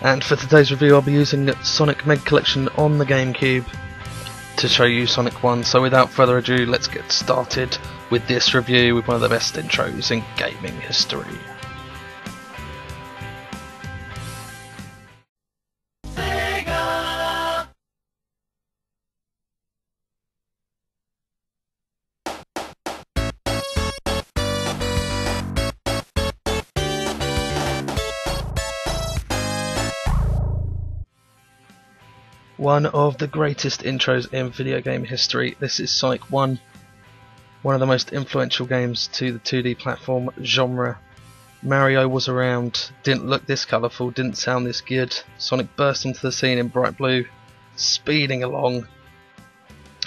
And for today's review I'll be using Sonic Meg Collection on the Gamecube to show you Sonic 1. So without further ado, let's get started with this review with one of the best intros in gaming history. One of the greatest intros in video game history. This is Sonic 1, one of the most influential games to the 2D platform genre. Mario was around, didn't look this colourful, didn't sound this good. Sonic burst into the scene in bright blue, speeding along.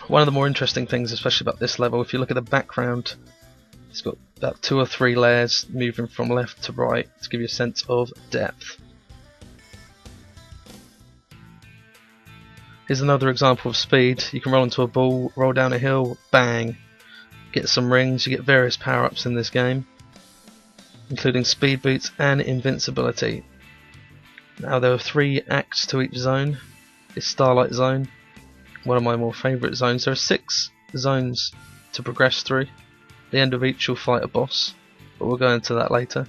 One of the more interesting things, especially about this level, if you look at the background, it's got about 2 or 3 layers moving from left to right to give you a sense of depth. Here's another example of speed. You can roll into a ball, roll down a hill, bang, get some rings. You get various power-ups in this game, including speed boots and invincibility. Now there are 3 acts to each zone. This Starlight Zone, one of my more favourite zones. There are 6 zones to progress through. At the end of each you'll fight a boss, but we'll go into that later.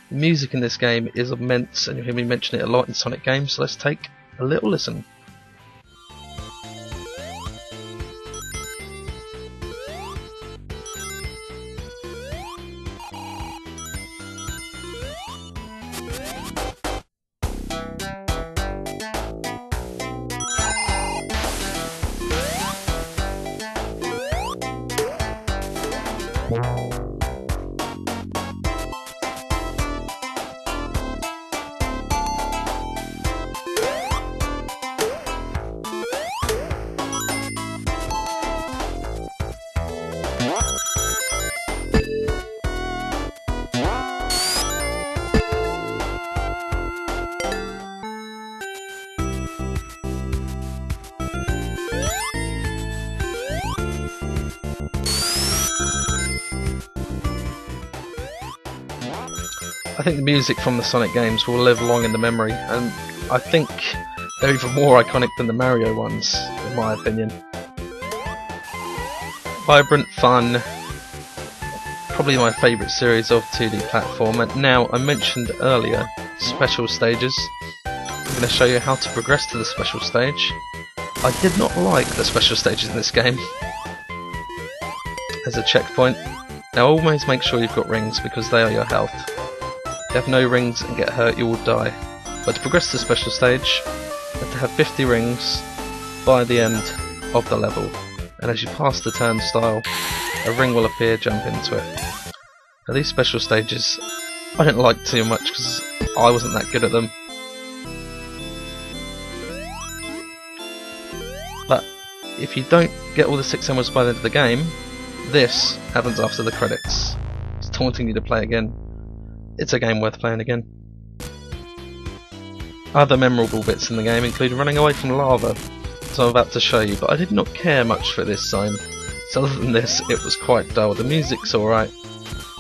The music in this game is immense and you'll hear me mention it a lot in Sonic games, so let's take a little listen. I think the music from the Sonic games will live long in the memory, and I think they're even more iconic than the Mario ones, in my opinion. Vibrant, fun, probably my favourite series of 2D platform. And now, I mentioned earlier special stages. I'm going to show you how to progress to the special stage. I did not like the special stages in this game as a checkpoint. Now always make sure you've got rings because they are your health. If you have no rings and get hurt, you will die. But to progress to the special stage, you have to have 50 rings by the end of the level. And as you pass the turnstile, a ring will appear, jump into it. Now these special stages, I didn't like too much because I wasn't that good at them. But if you don't get all the 6 emeralds by the end of the game, this happens after the credits. It's taunting you to play again. It's a game worth playing again. Other memorable bits in the game include running away from lava, as I'm about to show you, but I did not care much for this zone. So other than this, it was quite dull. The music's alright,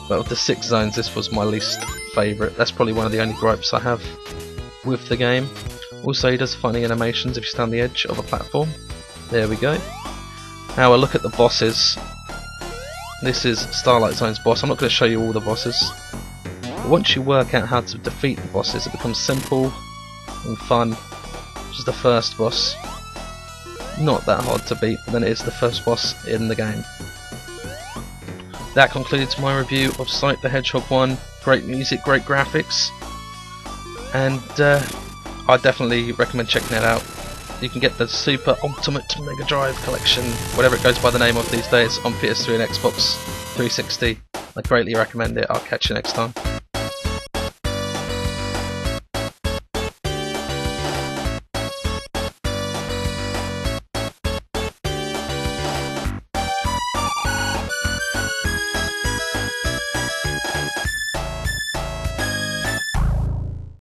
but of the 6 zones, this was my least favourite. That's probably one of the only gripes I have with the game. Also, he does funny animations if you stand on the edge of a platform. There we go. Now a look at the bosses. This is Starlight Zone's boss. I'm not going to show you all the bosses. But once you work out how to defeat the bosses, it becomes simple and fun. Which is the first boss. Not that hard to beat, but then it is the first boss in the game. That concludes my review of Sonic the Hedgehog 1. Great music, great graphics, and I definitely recommend checking it out. You can get the Super Ultimate Megadrive collection, whatever it goes by the name of these days, on PS3 and Xbox 360. I greatly recommend it. I'll catch you next time.